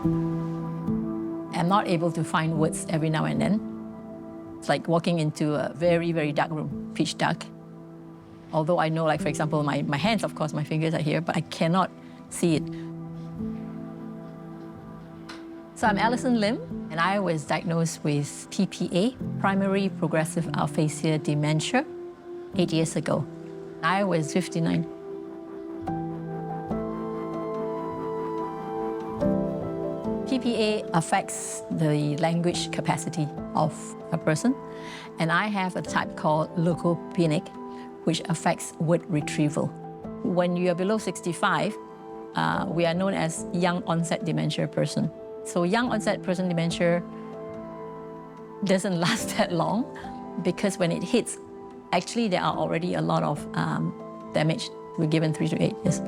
I'm not able to find words every now and then. It's like walking into a very, very dark room, pitch dark. Although I know, like, for example, my hands, of course, my fingers are here, but I cannot see it. So I'm Alison Lim, and I was diagnosed with PPA, primary progressive aphasia dementia, 8 years ago. I was 59. PPA affects the language capacity of a person, and I have a type called logopenic, which affects word retrieval. When you are below 65, we are known as young onset dementia person. So young onset person dementia doesn't last that long because when it hits, actually there are already a lot of damage. We're given 3 to 8 years.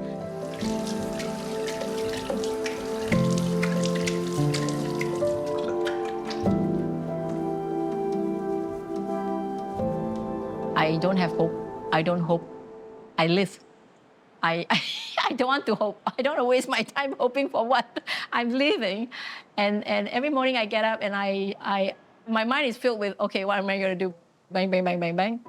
I don't have hope. I don't hope. I live. I don't want to hope. I don't want to waste my time hoping for what. I'm living. And every morning I get up and my mind is filled with, okay, what am I going to do? Bang, bang, bang, bang, bang.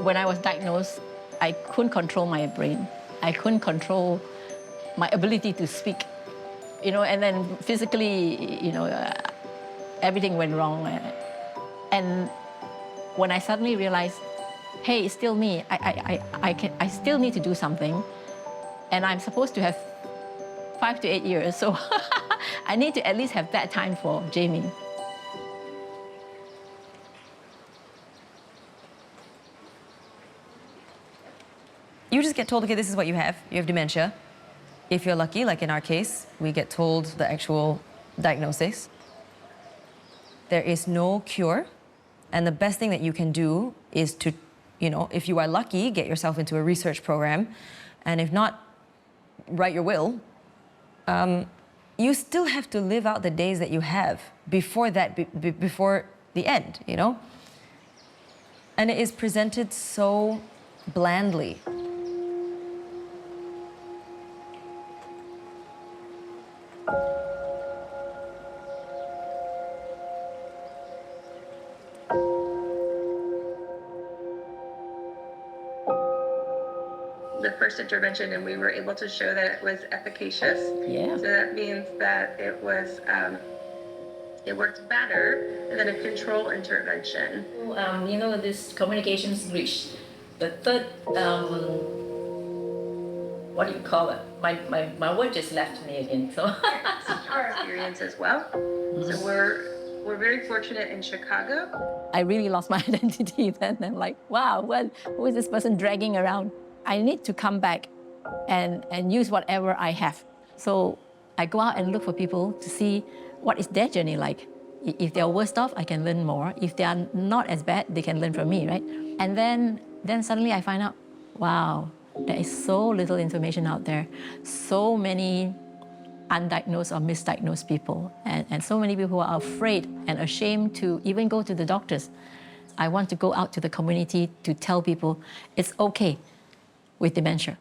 When I was diagnosed, I couldn't control my brain. I couldn't control my ability to speak, and then physically, everything went wrong. And when I suddenly realized, hey, it's still me, I still need to do something, and I'm supposed to have 5 to 8 years, so I need to at least have that time for Jamie. You just get told, okay, this is what you have. You have dementia. If you're lucky, like in our case, we get told the actual diagnosis. There is no cure. And the best thing that you can do is to, if you are lucky, get yourself into a research program. And if not, write your will. You still have to live out the days that you have before that, before the end, And it is presented so blandly. The first intervention, and we were able to show that it was efficacious. Yeah. So that means that it was, it worked better than a control intervention. This communications glitch, the third, what do you call it? My word just left me again, so. Our experience as well. So we're very fortunate in Chicago. I really lost my identity then. I'm like, wow, who is this person dragging around? I need to come back and use whatever I have. So I go out and look for people to see what is their journey like. If they're worse off, I can learn more. If they are not as bad, they can learn from me, right? And then suddenly I find out, wow, there is so little information out there. So many undiagnosed or misdiagnosed people, and so many people who are afraid and ashamed to even go to the doctors. I want to go out to the community to tell people it's okay with dementia.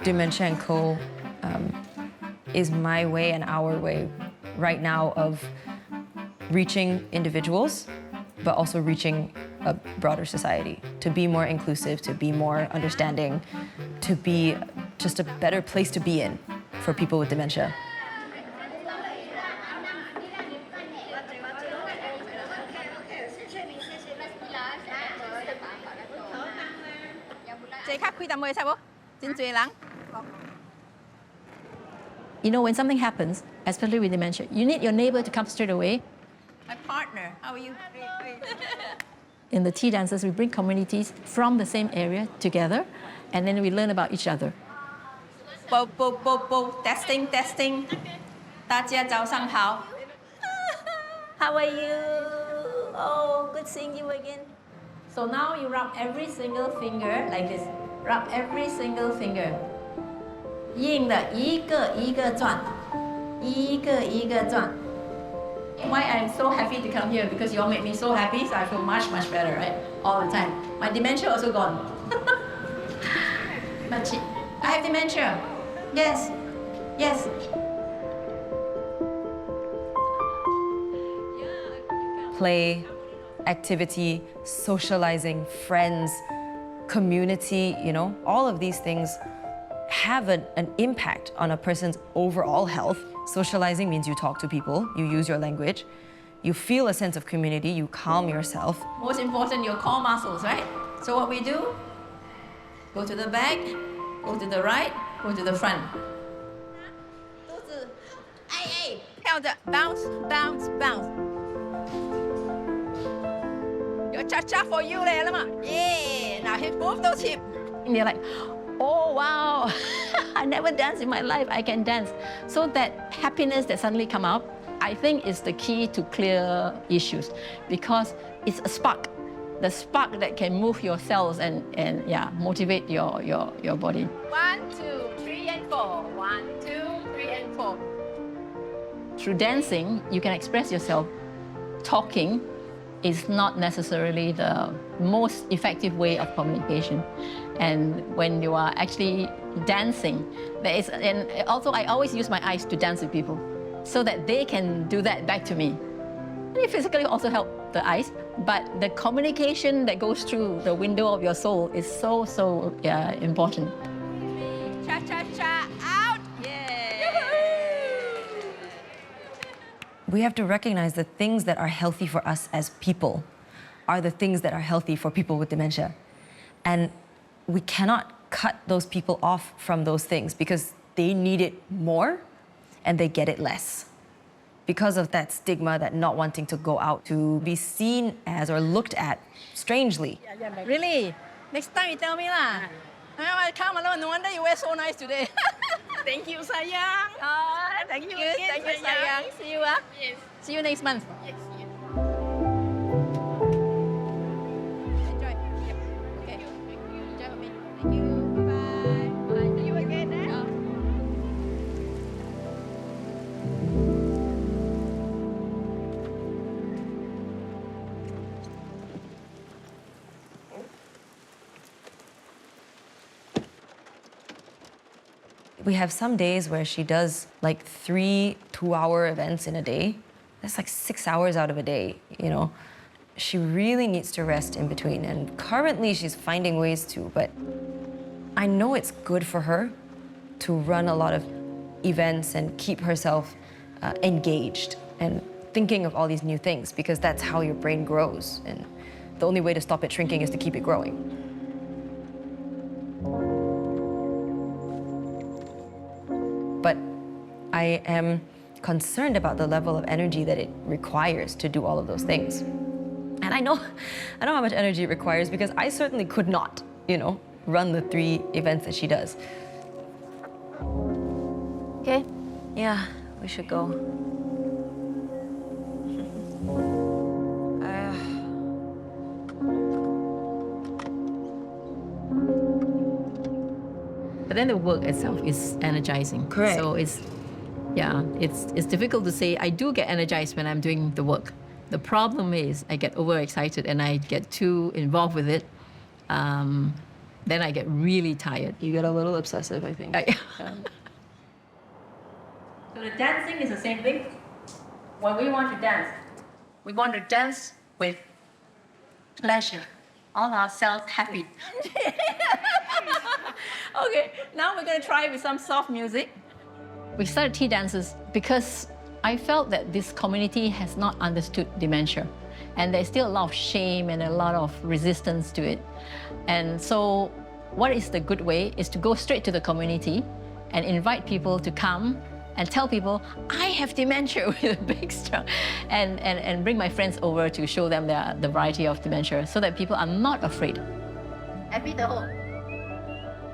Dementia & Co. Is my way and our way right now of reaching individuals, but also reaching a broader society, to be more inclusive, to be more understanding, to be just a better place to be in for people with dementia. When something happens, especially with dementia, you need your neighbor to come straight away. My partner, how are you? In the tea dances, we bring communities from the same area together, and then we learn about each other. Testing. 大家早上好. How are you? Oh, good seeing you again. So now you rub every single finger like this. Rub every single finger. 硬的一个一个转，一个一个转。Why I'm so happy to come here because you all make me so happy, so I feel much better, right? All the time. My dementia also gone. But I have dementia. Yes. Yes. Play, activity, socializing, friends, community, you know, all of these things have an impact on a person's overall health. Socializing means you talk to people, you use your language, you feel a sense of community, you calm yourself. Most important, your core muscles, right? So what we do, go to the back, go to the right, go to the front. 跳着 bounce, bounce, bounce. Your cha-cha for you 嚟啦嘛 Yeah, now hip move those hips. And they're like, oh wow, I never danced in my life, I can dance. So that happiness that suddenly come out, I think is the key to clear issues because it's a spark. The spark that can move your cells and yeah, motivate your body. 1, 2, 3, and 4. 1, 2, 3, and 4. Through dancing, you can express yourself. Talking is not necessarily the most effective way of communication. And when you are actually dancing, there is, and also I always use my eyes to dance with people so that they can do that back to me. And it physically also help the eyes, but the communication that goes through the window of your soul is so important. Cha-cha-cha, out. We have to recognize the things that are healthy for us as people are the things that are healthy for people with dementia. And we cannot cut those people off from those things because they need it more and they get it less. Because of that stigma, that not wanting to go out, to be seen as or looked at strangely. Really? Next time you tell me lah. I come alone. No wonder you wear so nice today. Thank you, sayang. Thank you Good, again, thank you, sayang. sayang. See you, Yes. See you next month. Yes. Enjoy. Yep. Okay. Enjoy with me. Thank you. Bye. Bye. See you again. We have some days where she does like 3 2-hour events in a day. That's like 6 hours out of a day, you know. She really needs to rest in between. And currently she's finding ways to, but I know it's good for her to run a lot of events and keep herself engaged and thinking of all these new things because that's how your brain grows. And the only way to stop it shrinking is to keep it growing. But I am concerned about the level of energy that it requires to do all of those things. And I know how much energy it requires because I certainly could not, you know, run the 3 events that she does. Okay. Yeah, we should go. But then the work itself is energizing. Correct. So it's difficult to say. I do get energized when I'm doing the work. The problem is I get overexcited and I get too involved with it. Then I get really tired. You get a little obsessive, I think. So the dancing is the same thing. When we want to dance, we want to dance with pleasure. All our cells happy. Okay, now we're going to try with some soft music. We started tea dances because I felt that this community has not understood dementia. And there's still a lot of shame and a lot of resistance to it. And so what is the good way is to go straight to the community and invite people to come and tell people, I have dementia with a big stroke, and bring my friends over to show them the variety of dementia so that people are not afraid. Happy the whole.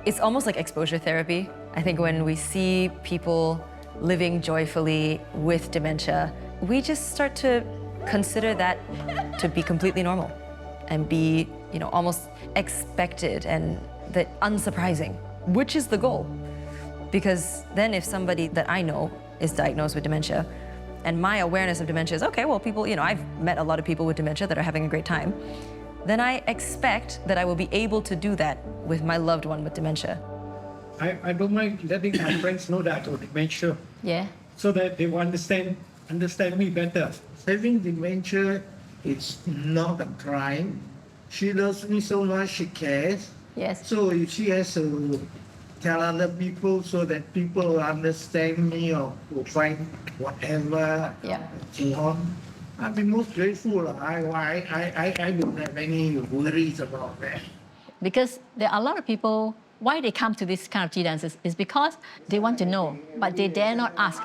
It's almost like exposure therapy. I think when we see people living joyfully with dementia, we just start to consider that to be completely normal and be, almost expected and that unsurprising, which is the goal. Because then if somebody that I know is diagnosed with dementia, and my awareness of dementia is, okay, well, people, I've met a lot of people with dementia that are having a great time, then I expect that I will be able to do that with my loved one with dementia. I don't mind letting my friends know that I have dementia, Yeah. so that they will understand me better. Having dementia is not a crime. She loves me so much, she cares. Yes. So if she has to tell other people so that people will understand me or will find whatever, Yeah. so on, I'll be most grateful. I don't have any worries about that. Because there are a lot of people, why they come to this kind of tea dances is because they want to know, but they dare not ask.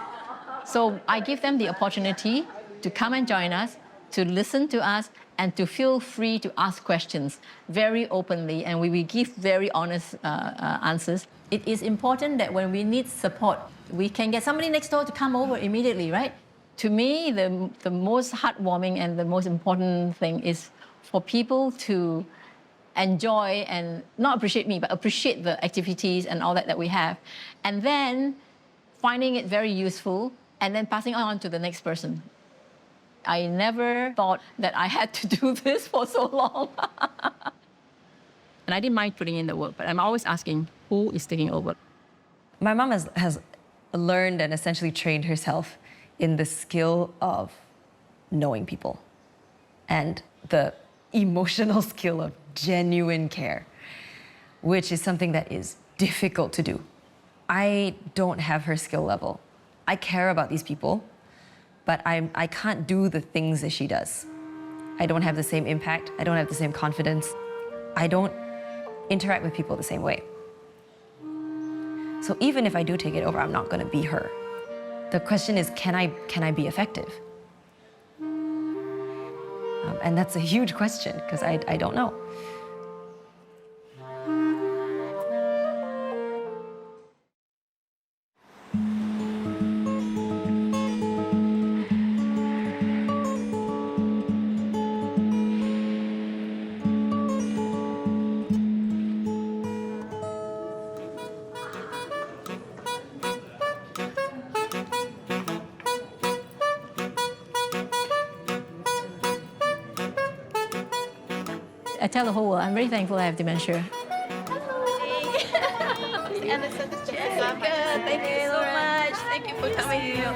So I give them the opportunity to come and join us, to listen to us, and to feel free to ask questions very openly, and we will give very honest answers. It is important that when we need support, we can get somebody next door to come over immediately, right? To me, the most heartwarming and the most important thing is for people to enjoy and not appreciate me, but appreciate the activities and all that we have, and then finding it very useful and then passing on to the next person. I never thought that I had to do this for so long. And I didn't mind putting in the work, but I'm always asking, who is taking over? My mom has learned and essentially trained herself in the skill of knowing people and the emotional skill of genuine care, which is something that is difficult to do. I don't have her skill level. I care about these people, but I can't do the things that she does. I don't have the same impact. I don't have the same confidence. I don't interact with people the same way. So even if I do take it over, I'm not going to be her. The question is, can I be effective? And that's a huge question because I don't know. I tell the whole world, I'm very thankful I have dementia. Alison, thank you so much. Thank you for coming here.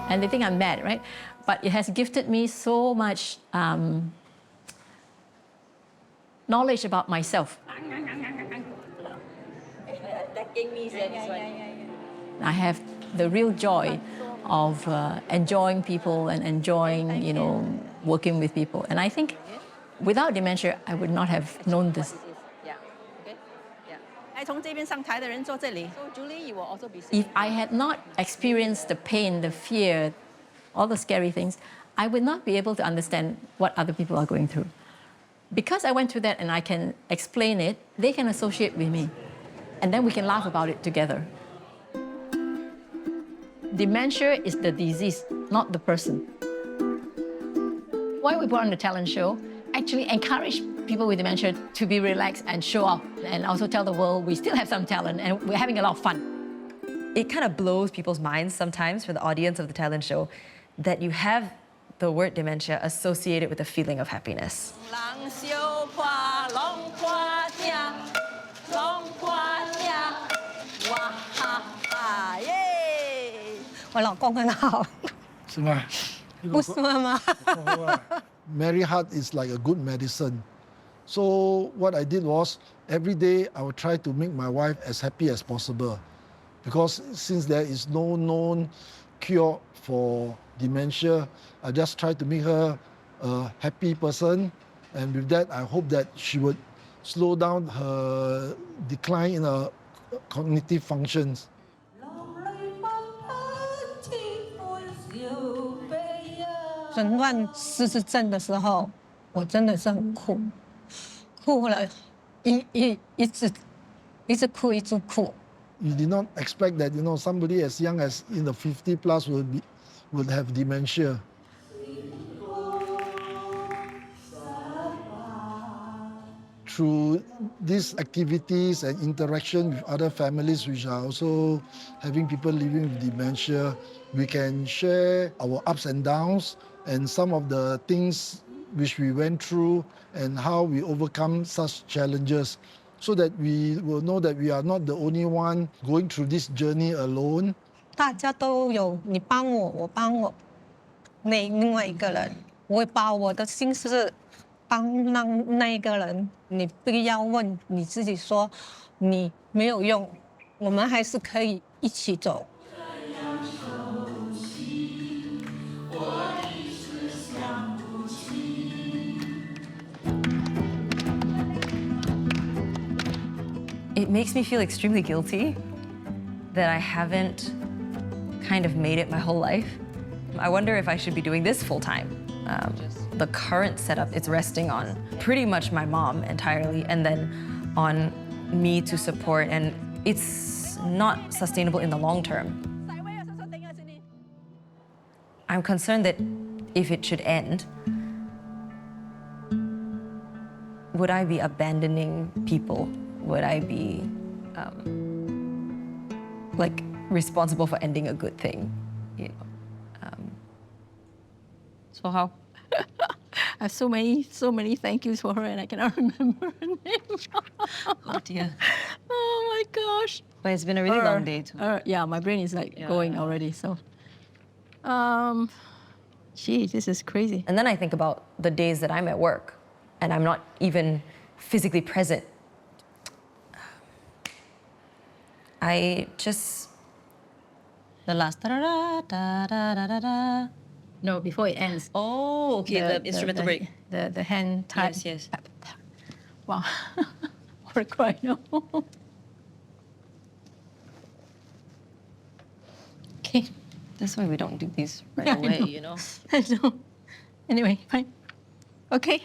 And they think I'm mad, right? But it has gifted me so much knowledge about myself. I have the real joy of enjoying people and enjoying, working with people. And I think without dementia, I would not have known this. If I had not experienced the pain, the fear, all the scary things, I would not be able to understand what other people are going through. Because I went through that and I can explain it, they can associate with me. And then we can laugh about it together. Dementia is the disease, not the person. Why we put on the talent show, actually encourage people with dementia to be relaxed and show up, and also tell the world we still have some talent and we're having a lot of fun. It kind of blows people's minds sometimes for the audience of the talent show that you have the word dementia associated with a feeling of happiness. Merry heart is like a good medicine. So what I did was, every day I would try to make my wife as happy as possible. Because since there is no known cure for dementia, I just try to make her a happy person. And with that, I hope that she would slow down her decline in her cognitive functions. 诊断失智症的时候，我真的是很哭，哭了，一直哭，一直哭。You did not expect that somebody as young as in the 50 plus would have dementia. through these activities and interaction with other families which are also having people living with dementia, we can share our ups and downs and some of the things which we went through and how we overcome such challenges, so that we will know that we are not the only one going through this journey alone. 大家都有你帮我，我帮我，另外一个人，我把我的心思帮那个人，你不要问你自己说你没有用，我们还是可以一起走。It makes me feel extremely guilty that I haven't kind of made it my whole life. I wonder if I should be doing this full time. The current setup is resting on pretty much my mom entirely, and then on me to support, and it's not sustainable in the long term. I'm concerned that if it should end, would I be abandoning people? Would I be like responsible for ending a good thing? You know, So how? I have so many thank yous for her, and I cannot remember her name. oh dear. Oh my gosh. But it's been a really long day too. Yeah, my brain is like going already. So, gee, this is crazy. And then I think about the days that I'm at work and I'm not even physically present. I just... The last da da da da da da da. No, before it ends. Oh, okay, the instrumental break. The hand type. Yes. Wow. I want to cry now. Okay. That's why we don't do these right away, you know? I know. Anyway, fine. Okay.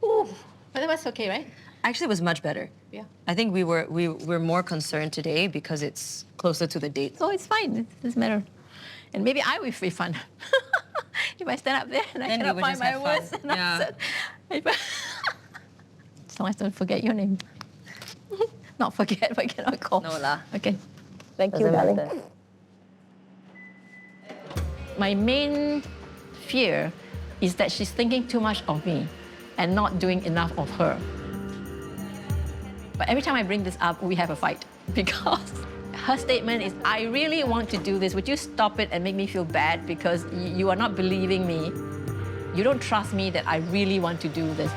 Ooh, but that was okay, right? Actually, it was much better. Yeah. I think we were more concerned today because it's closer to the date. So it's fine. It doesn't matter. And maybe I will feel fun. If I stand up there and I Then we cannot would find just my have words fun. and answer. As long as I don't forget your name. Not forget, but cannot call. No lah. Okay. Thank you, darling. My main fear is that she's thinking too much of me and not doing enough of her. But every time I bring this up, we have a fight because her statement is, I really want to do this. Would you stop it and make me feel bad because you are not believing me? You don't trust me that I really want to do this.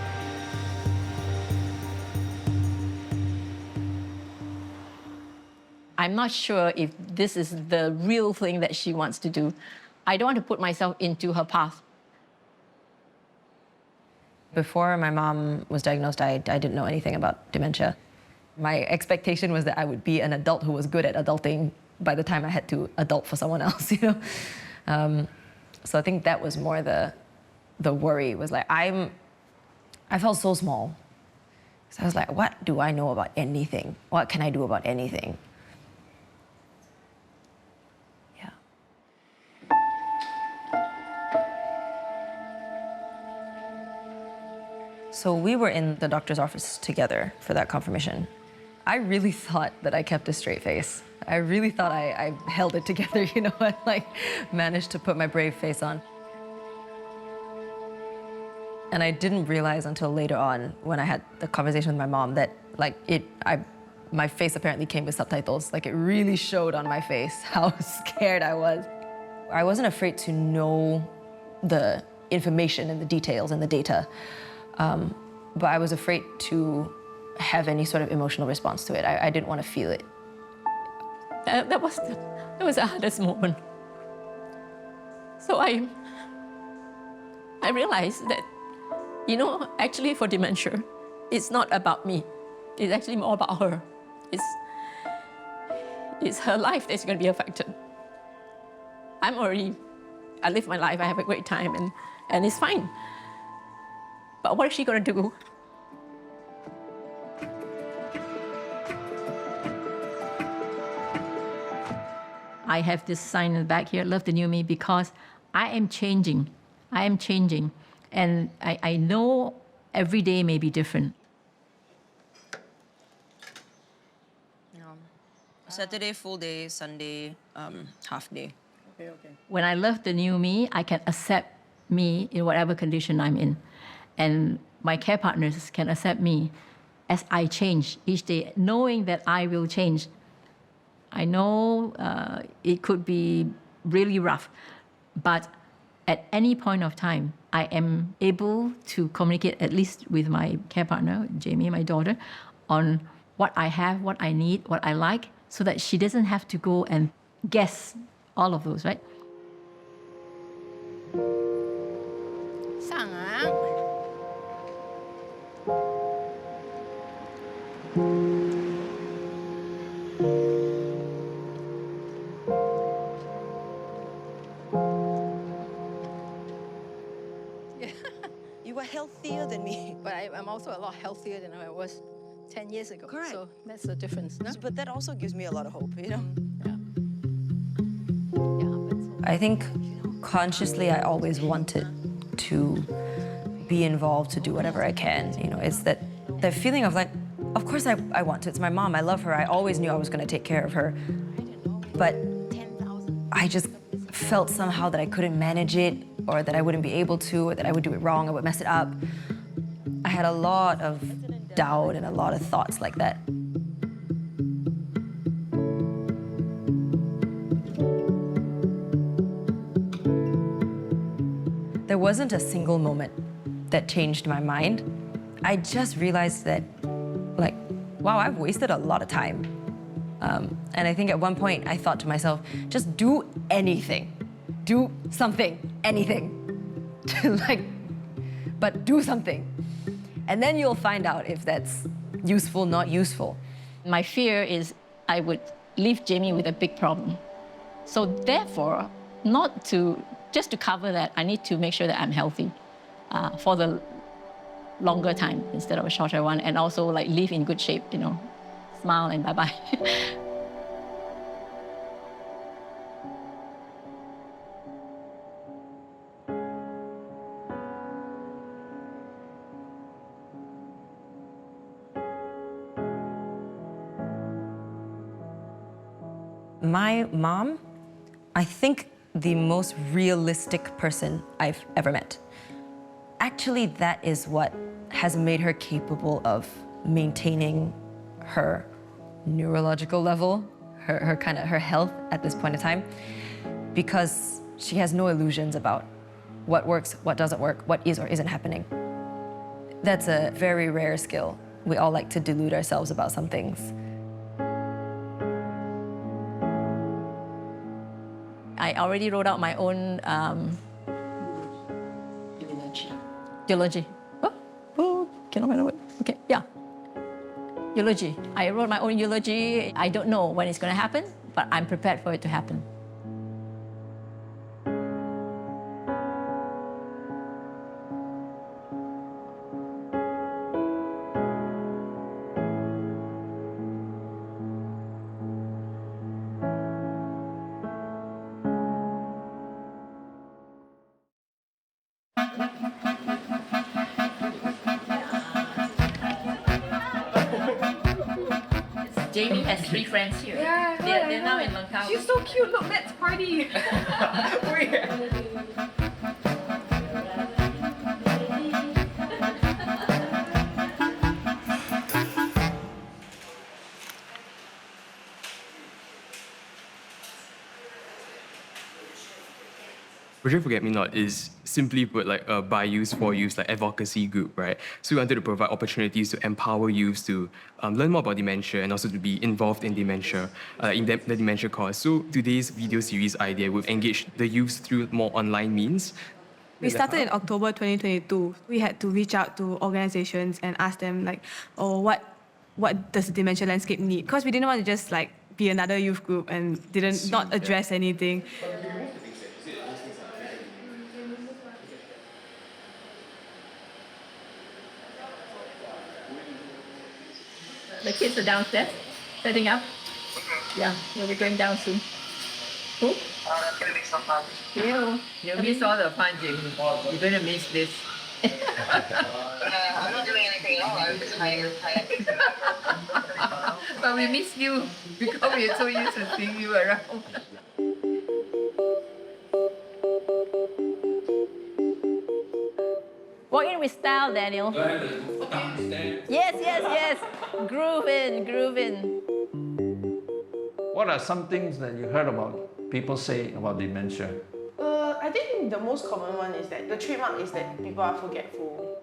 I'm not sure if this is the real thing that she wants to do. I don't want to put myself into her path. Before my mom was diagnosed, I didn't know anything about dementia. My expectation was that I would be an adult who was good at adulting by the time I had to adult for someone else, you know? So I think that was more the worry, was like, I felt so small. So I was like, what do I know about anything? What can I do about anything? Yeah. So we were in the doctor's office together for that confirmation. I really thought that I kept a straight face. I really thought I held it together, you know, and like managed to put my brave face on. And I didn't realize until later on when I had the conversation with my mom that like my face apparently came with subtitles. Like it really showed on my face how scared I was. I wasn't afraid to know the information and the details and the data, but I was afraid to have any sort of emotional response to it. I didn't want to feel it. That was the hardest moment. So I realized that, you know, actually for dementia, it's not about me. It's actually more about her. It's her life that's going to be affected. I live my life, I have a great time, and it's fine. But what is she going to do? I have this sign in the back here, love the new me, because I am changing. I am changing. And I know every day may be different. Saturday full day, Sunday half day. When I love the new me, I can accept me in whatever condition I'm in. And my care partners can accept me as I change each day, knowing that I will change. I know it could be really rough, but at any point of time, I am able to communicate, at least with my care partner, Jamie, my daughter, on what I have, what I need, what I like, so that she doesn't have to go and guess all of those, right? You were healthier than me. But I'm also a lot healthier than I was 10 years ago. Correct. So that's the difference, no? But that also gives me a lot of hope, you know? Yeah. I think consciously I always wanted to be involved, to do whatever I can. You know, it's that feeling of like, of course I want to. It's my mom, I love her. I always knew I was gonna take care of her. But I just felt somehow that I couldn't manage it, or that I wouldn't be able to, or that I would do it wrong, I would mess it up. I had a lot of doubt and a lot of thoughts like that. There wasn't a single moment that changed my mind. I just realized that, like, wow, I've wasted a lot of time. And I think at one point I thought to myself, just do anything. Do something, anything. But do something. And then you'll find out if that's useful, not useful. My fear is I would leave Jamie with a big problem. So therefore, just to cover that, I need to make sure that I'm healthy for the longer time instead of a shorter one, and also like live in good shape, you know, smile and bye-bye. My mom, I think the most realistic person I've ever met. Actually, that is what has made her capable of maintaining her neurological level, her health at this point in time, because she has no illusions about what works, what doesn't work, what is or isn't happening. That's a very rare skill. We all like to delude ourselves about some things. I already wrote out my own eulogy. Oh, cannot find a word. Okay, yeah. Eulogy. I wrote my own eulogy. I don't know when it's going to happen, but I'm prepared for it to happen. Jamie has 3 friends here. Yeah, they're now in Langkawi. She's so cute. Look, let's party. Project Forget Me Not is simply put like a by youth for youth like advocacy group, right? So we wanted to provide opportunities to empower youth to learn more about dementia and also to be involved in dementia, in the dementia cause. So today's video series idea will engage the youth through more online means. We started in October 2022. We had to reach out to organizations and ask them like, oh, what does the dementia landscape need? Because we didn't want to just like be another youth group and not address anything. The kids are downstairs, setting up. Yeah, we'll be going down soon. Who? I'm going to make some fun. You miss all the fun, Jamie. You're going to miss this. I'm not doing anything at all. I'm just tired. But we miss you because we're so used to seeing you around. Walk in with style, Daniel. Yes. Groove in. What are some things that you heard about people say about dementia? I think the most common one is that the trademark is that people are forgetful.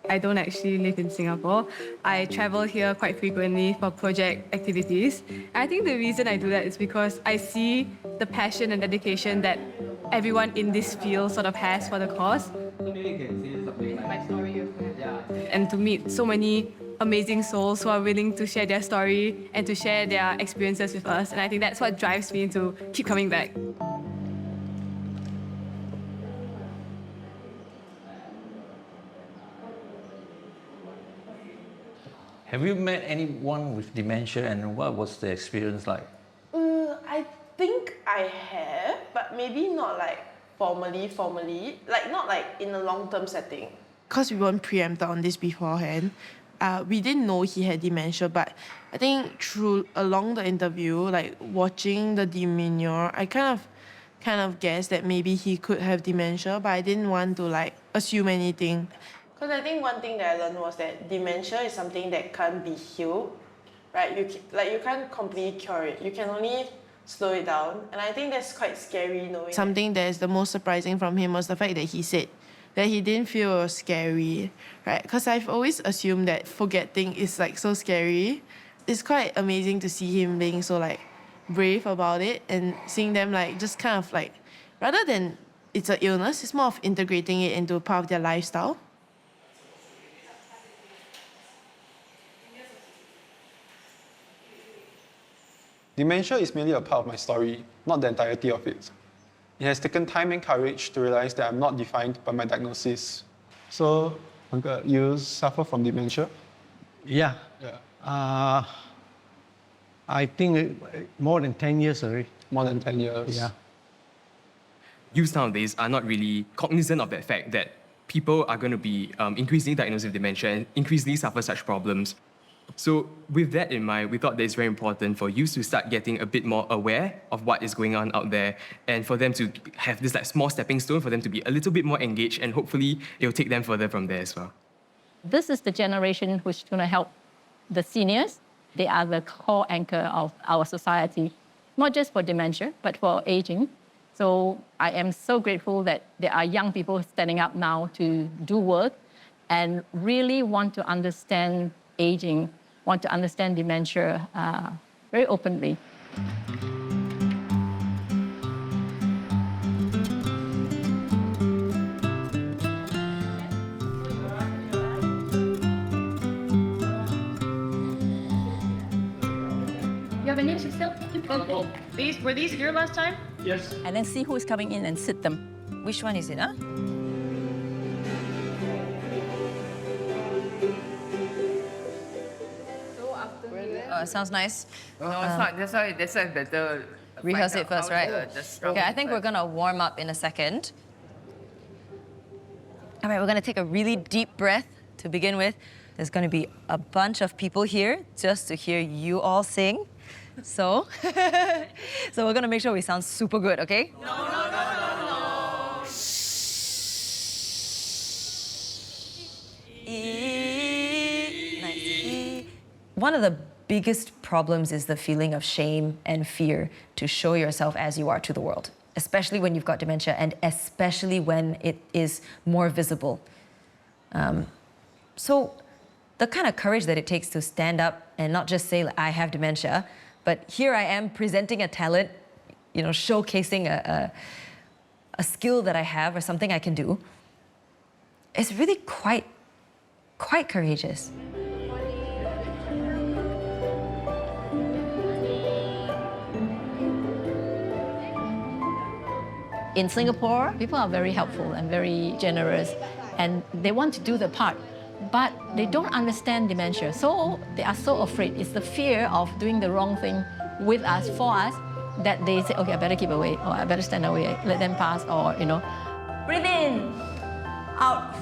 I don't actually live in Singapore. I travel here quite frequently for project activities. I think the reason I do that is because I see the passion and dedication that everyone in this field sort of has for the cause. And to meet so many amazing souls who are willing to share their story and to share their experiences with us. And I think that's what drives me to keep coming back. Have you met anyone with dementia and what was the experience like? I think I have, but maybe not like formally, like not like in a long-term setting. Because we weren't preempted on this beforehand, we didn't know he had dementia, but I think along the interview, like watching the demeanor, I kind of guessed that maybe he could have dementia, but I didn't want to like assume anything. Because I think one thing that I learned was that dementia is something that can't be healed, right? You can't completely cure it. You can only slow it down, and I think that's quite scary knowing. Something that is the most surprising from him was the fact that he said that he didn't feel it was scary, right? Because I've always assumed that forgetting is like so scary. It's quite amazing to see him being so like brave about it and seeing them like just kind of like, rather than it's an illness, it's more of integrating it into part of their lifestyle. Dementia is merely a part of my story, not the entirety of it. It has taken time and courage to realize that I'm not defined by my diagnosis. So, Uncle, you suffer from dementia? Yeah. I think more than 10 years already. More than 10 years? Yeah. Youths nowadays are not really cognizant of that fact that people are going to be increasingly diagnosed with dementia and increasingly suffer such problems. So with that in mind, we thought that it's very important for youth to start getting a bit more aware of what is going on out there and for them to have this like small stepping stone for them to be a little bit more engaged, and hopefully it'll take them further from there as well. This is the generation who's going to help the seniors. They are the core anchor of our society, not just for dementia, but for aging. So I am so grateful that there are young people standing up now to do work and really want to understand aging, want to understand dementia very openly. You have a name, Cecile? Were these here last time? Yes. And then see who's coming in and sit them. Which one is it, huh? It sounds nice. No, it's not. That's why better. Rehearse it first, right? Okay, I think we're going gonna warm up in a second. All right, we're gonna take a really deep breath to begin with. There's gonna be a bunch of people here just to hear you all sing. So, so we're gonna make sure we sound super good, okay? No. Nice. One of the biggest problems is the feeling of shame and fear to show yourself as you are to the world, especially when you've got dementia and especially when it is more visible. So the kind of courage that it takes to stand up and not just say, I have dementia, but here I am presenting a talent, showcasing a skill that I have or something I can do, it's really quite courageous. In Singapore, people are very helpful and very generous, and they want to do the part, but they don't understand dementia. So they are so afraid. It's the fear of doing the wrong thing with us, for us, that they say, okay, I better keep away, or I better stand away, let them pass, or, breathe in, out.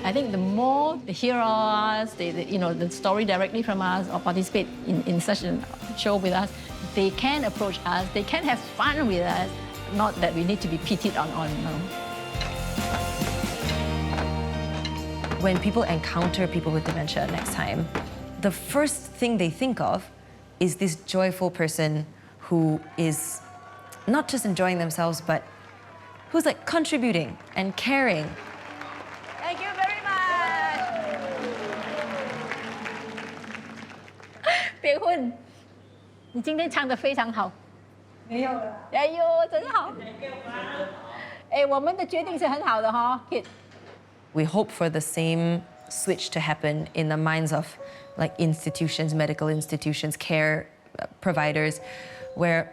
I think the more they hear us, the story directly from us or participate in such a show with us, they can approach us, they can have fun with us, not that we need to be pitied on. When people encounter people with dementia next time, the first thing they think of is this joyful person who is not just enjoying themselves, but who's like contributing and caring. Thank you very much. 别混，你今天唱得非常好。没有了。哎呦，真好。哎，我们的决定是很好的哈 ，Kid。 We hope for the same switch to happen in the minds of like institutions, medical institutions, care providers, where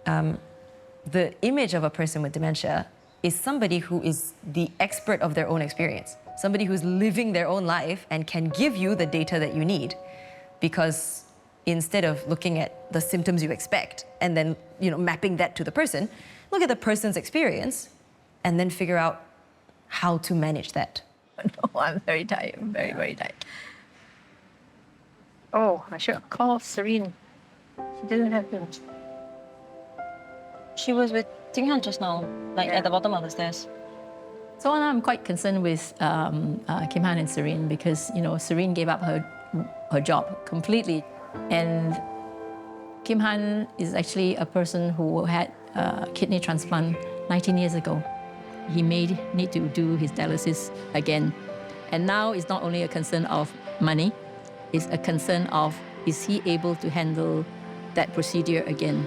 the image of a person with dementia is somebody who is the expert of their own experience, somebody who's living their own life and can give you the data that you need. Because instead of looking at the symptoms you expect and then mapping that to the person, look at the person's experience and then figure out how to manage that. No, I'm very tired. I'm very, very tired. Oh, I should have called Serene. She didn't have to. She was with Jinghan just now, like at the bottom of the stairs. So I'm quite concerned with Kim Han and Serene because, Serene gave up her job completely. And Kim Han is actually a person who had a kidney transplant 19 years ago. He may need to do his dialysis again. And now it's not only a concern of money, it's a concern of, is he able to handle that procedure again?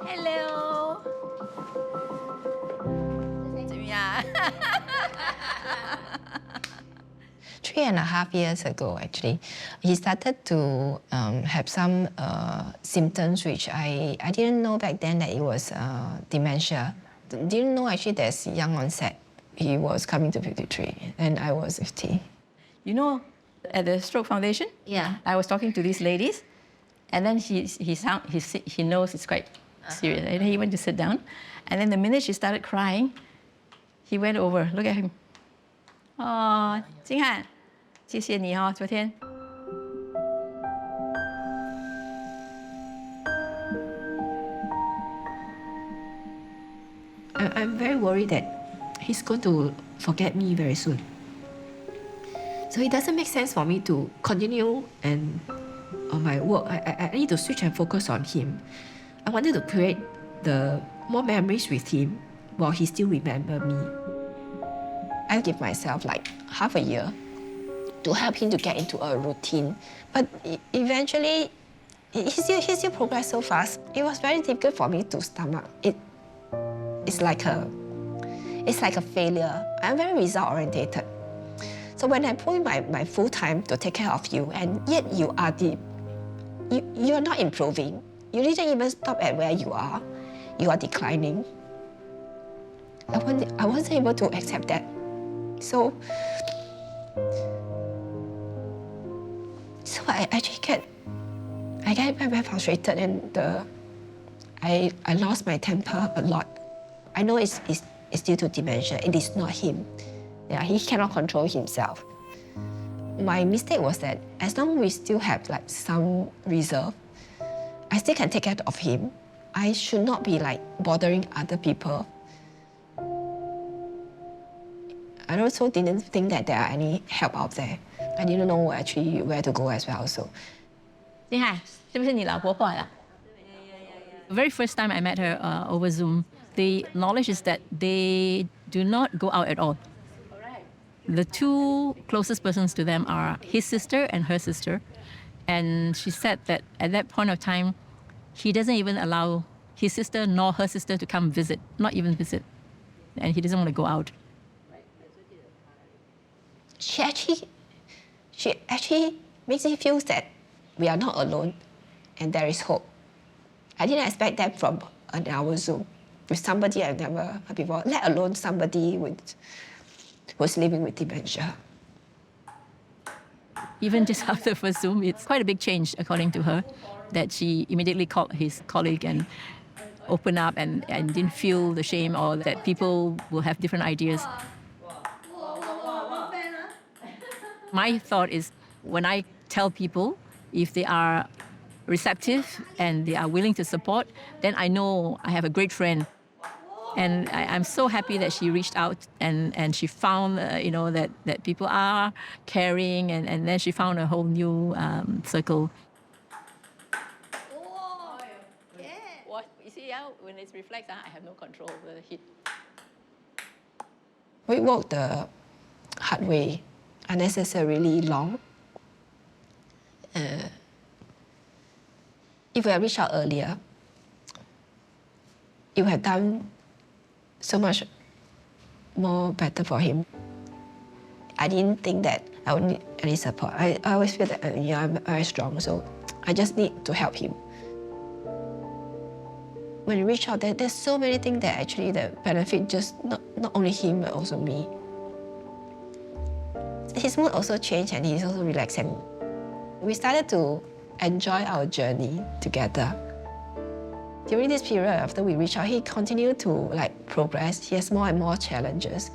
Hello. 3.5 years ago, actually, he started to have some symptoms which I didn't know back then that it was dementia. Didn't know actually there's young onset. He was coming to 53 and I was 50. At the Stroke Foundation, Yeah. I was talking to these ladies, and then he knows it's quite serious. And he went to sit down, and then the minute she started crying, he went over. Look at him. Oh, 金汉，谢谢你哦，昨天。I'm very worried that he's going to forget me very soon. So it doesn't make sense for me to continue and on my work. I need to switch and focus on him. I wanted to create the more memories with him while he still remember me. I give myself like half a year to help him to get into a routine. But eventually, he still progressed so fast. It was very difficult for me to stomach. It's like a failure. I'm very result oriented. So when I put in my full time to take care of you, and yet you are not improving. You didn't even stop at where you are. You are declining. I wasn't able to accept that. So I actually get very frustrated, and I lost my temper a lot. I know it's due to dementia. It is not him. Yeah, he cannot control himself. My mistake was that as long as we still have like some reserve, I still can take care of him. I should not be like bothering other people. I also didn't think that there are any help out there. I didn't know actually where to go as well. So, 金汉，是不是你老婆坏了？ The very first time I met her over Zoom, the knowledge is that they do not go out at all. The two closest persons to them are his sister and her sister. And she said that at that point of time, he doesn't even allow his sister nor her sister to come visit, not even visit. And he doesn't want to go out. She actually makes me feel that we are not alone and there is hope. I didn't expect that from an hour Zoom with somebody I've never heard before, let alone somebody who's living with dementia. Even just after the first Zoom, it's quite a big change, according to her, that she immediately called his colleague and opened up and didn't feel the shame or that people will have different ideas. My thought is when I tell people, if they are receptive and they are willing to support, then I know I have a great friend. And I'm so happy that she reached out and she found, that people are caring, and then she found a whole new circle. You see, when it reflects, I have no control over the heat. We walked the hard way, unnecessarily long. If we had reached out earlier, it would have done so much more better for him. I didn't think that I would need any support. I always feel that I'm very strong, so I just need to help him. When you reach out, there's so many things that actually that benefit just not only him, but also me. His mood also changed and he's also relaxing. We started to enjoy our journey together. During this period, after we reached out, he continued to progress. He has more and more challenges.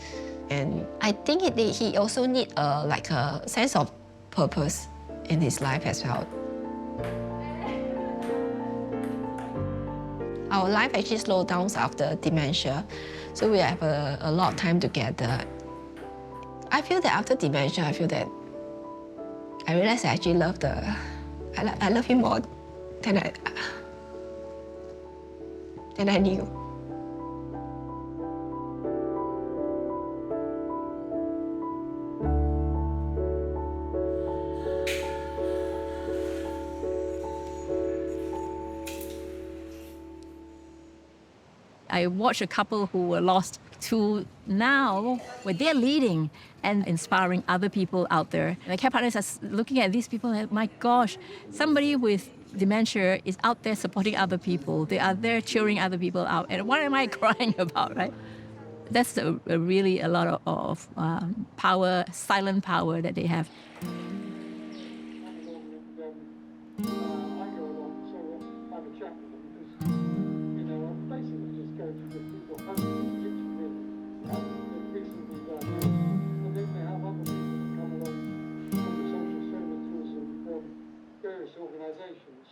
And I think he also needs a sense of purpose in his life as well. Our life actually slowed down after dementia, so we have a lot of time together. I feel that after dementia, I realized I actually I love him more than I knew. I watched a couple who were lost to now where they're leading and inspiring other people out there. And the care partners are looking at these people and, my gosh, somebody with dementia is out there supporting other people. They are there cheering other people out. And what am I crying about, right? That's really a lot of power, silent power that they have.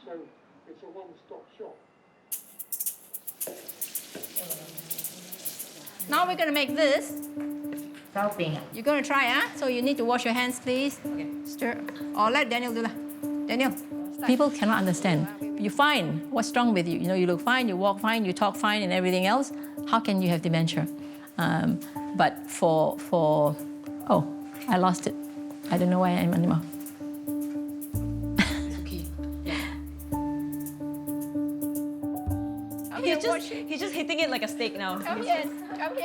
So it's a one-stop shop. Now we're going to make this. You're going to try, huh? So you need to wash your hands, please. Okay. Stir. Or let Daniel do that. Daniel. People cannot understand. You're fine. What's wrong with you? You look fine, you walk fine, you talk fine and everything else. How can you have dementia? But oh, I lost it. I don't know where I am anymore. He's just hitting it like a steak now. Come here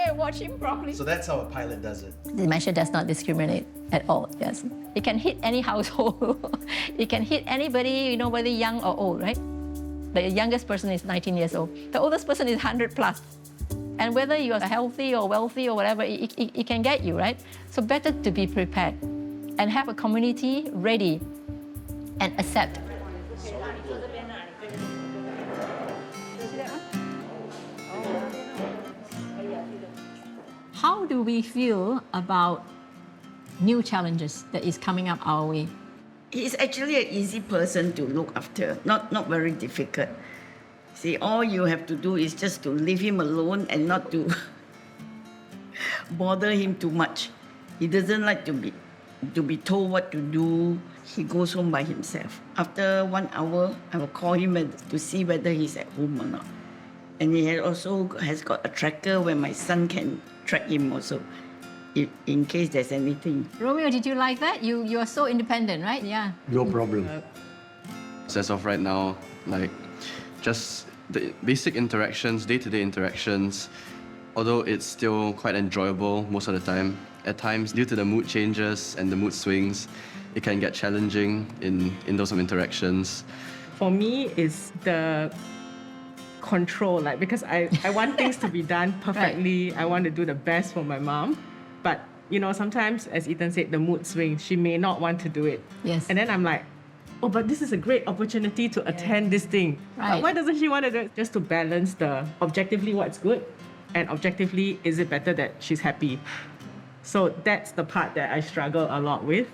and watch him properly. So that's how a pilot does it. Dementia does not discriminate at all, yes. It can hit any household. It can hit anybody, whether young or old, right? The youngest person is 19 years old. The oldest person is 100 plus. And whether you are healthy or wealthy or whatever, it can get you, right? So better to be prepared and have a community ready and accept. How do we feel about new challenges that is coming up our way? He's actually an easy person to look after, not very difficult. See, all you have to do is just to leave him alone and not to bother him too much. He doesn't like to be told what to do. He goes home by himself. After 1 hour, I will call him to see whether he's at home or not. And he also has got a tracker where my son can track him also, in case there's anything. Romeo, did you like that? You are so independent, right? Yeah. No problem. As of right now, just the basic interactions, day-to-day interactions, although it's still quite enjoyable most of the time, at times, due to the mood changes and the mood swings, it can get challenging in those interactions. For me, it's the control, because I want things to be done perfectly. Right. I want to do the best for my mom, but you know, sometimes, as Ethan said, the mood swings. She may not want to do it. Yes. And then I'm like, oh, but this is a great opportunity to attend this thing. Right. Why doesn't she want to do it? Just to balance the objectively what's good and objectively, is it better that she's happy? So that's the part that I struggle a lot with.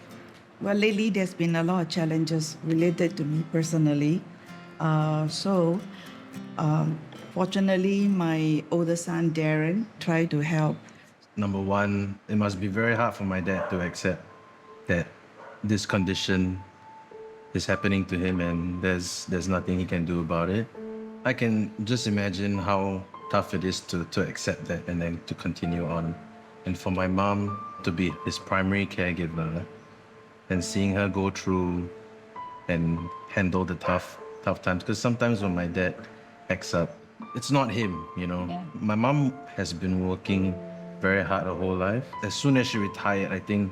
Well, lately there's been a lot of challenges related to me personally. Fortunately, my older son, Darren, tried to help. Number one, it must be very hard for my dad to accept that this condition is happening to him and there's nothing he can do about it. I can just imagine how tough it is to accept that and then to continue on. And for my mom to be his primary caregiver and seeing her go through and handle the tough times. Because sometimes when my dad acts up, it's not him, you know. Yeah. My mom has been working very hard her whole life. As soon as she retired, I think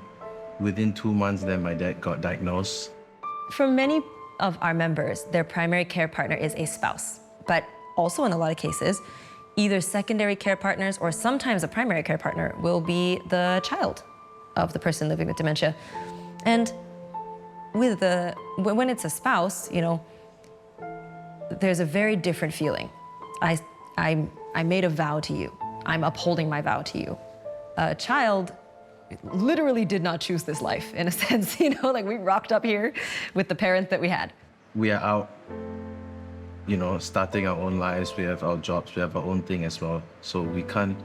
within 2 months, then my dad got diagnosed. For many of our members, their primary care partner is a spouse, but also in a lot of cases, either secondary care partners or sometimes a primary care partner will be the child of the person living with dementia. And when it's a spouse, you know, there's a very different feeling. I made a vow to you. I'm upholding my vow to you. A child literally did not choose this life, in a sense, you know, like we rocked up here with the parents that we had. We are out, you know, starting our own lives. We have our jobs, we have our own thing as well. So we can't,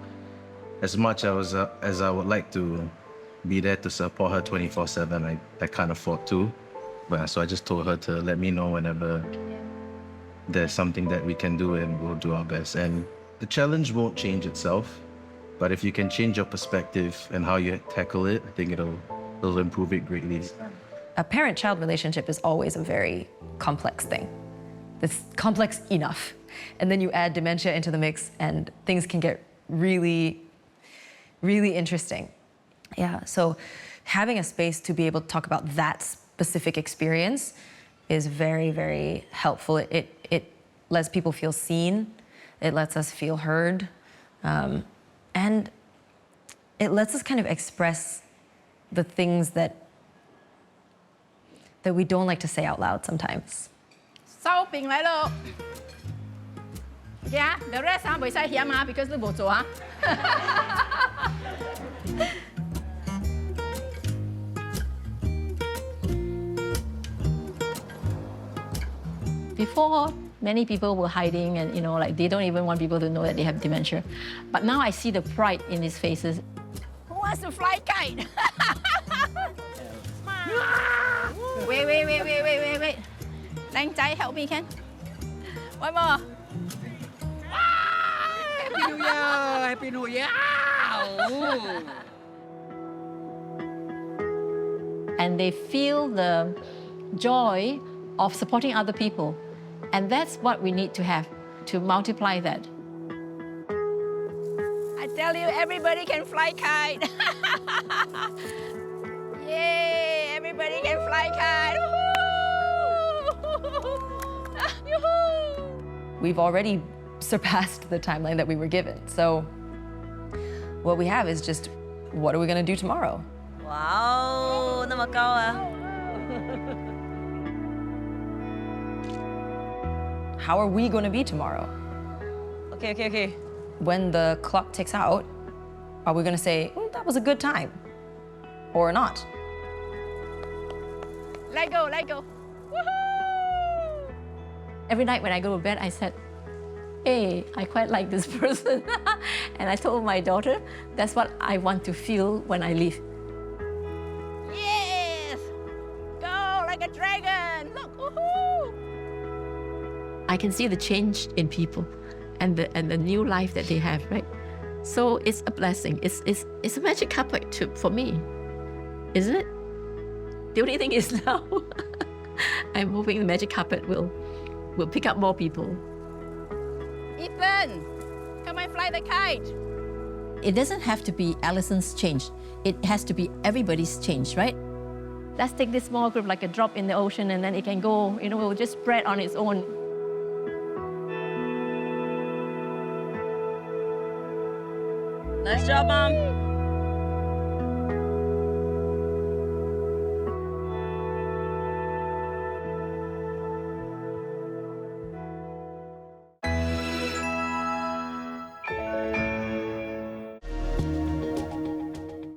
as much as I would like to be there to support her 24/7, I can't afford to. But so I just told her to let me know whenever there's something that we can do and we'll do our best. And the challenge won't change itself, but if you can change your perspective and how you tackle it, I think it'll improve it greatly. A parent-child relationship is always a very complex thing. It's complex enough. And then you add dementia into the mix and things can get really, really interesting. Yeah, so having a space to be able to talk about that specific experience is very, very helpful. It lets people feel seen. It lets us feel heard. And it lets us kind of express the things that we don't like to say out loud sometimes. Sau bình lại lo. Yeah, the rest 唔使嫌啊 because 你冇做啊。Before, many people were hiding and, you know, like they don't even want people to know that they have dementia. But now I see the pride in these faces. Who wants to fly kite? Wait. 靚仔 help me, Ken. One more. Happy New Year! Happy New Year! And they feel the joy of supporting other people. And that's what we need to have to multiply that. I tell you, everybody can fly kite. Yay! Everybody can fly kite. We've already surpassed the timeline that we were given. So what we have is just, what are we going to do tomorrow? Wow, 那么高啊。 How are we going to be tomorrow? Okay. When the clock ticks out, are we going to say, that was a good time? Or not? Let go. Woohoo! Every night when I go to bed, I said, hey, I quite like this person. And I told my daughter, that's what I want to feel when I leave. Yes! Go like a dragon! Look, woohoo! I can see the change in people and the new life that they have, right? So it's a blessing. It's a magic carpet for me, isn't it? The only thing is now, I'm hoping the magic carpet will pick up more people. Ethan, come and fly the kite. It doesn't have to be Alison's change. It has to be everybody's change, right? Let's take this small group like a drop in the ocean and then it can go, you know, it will just spread on its own. Nice job, Mom.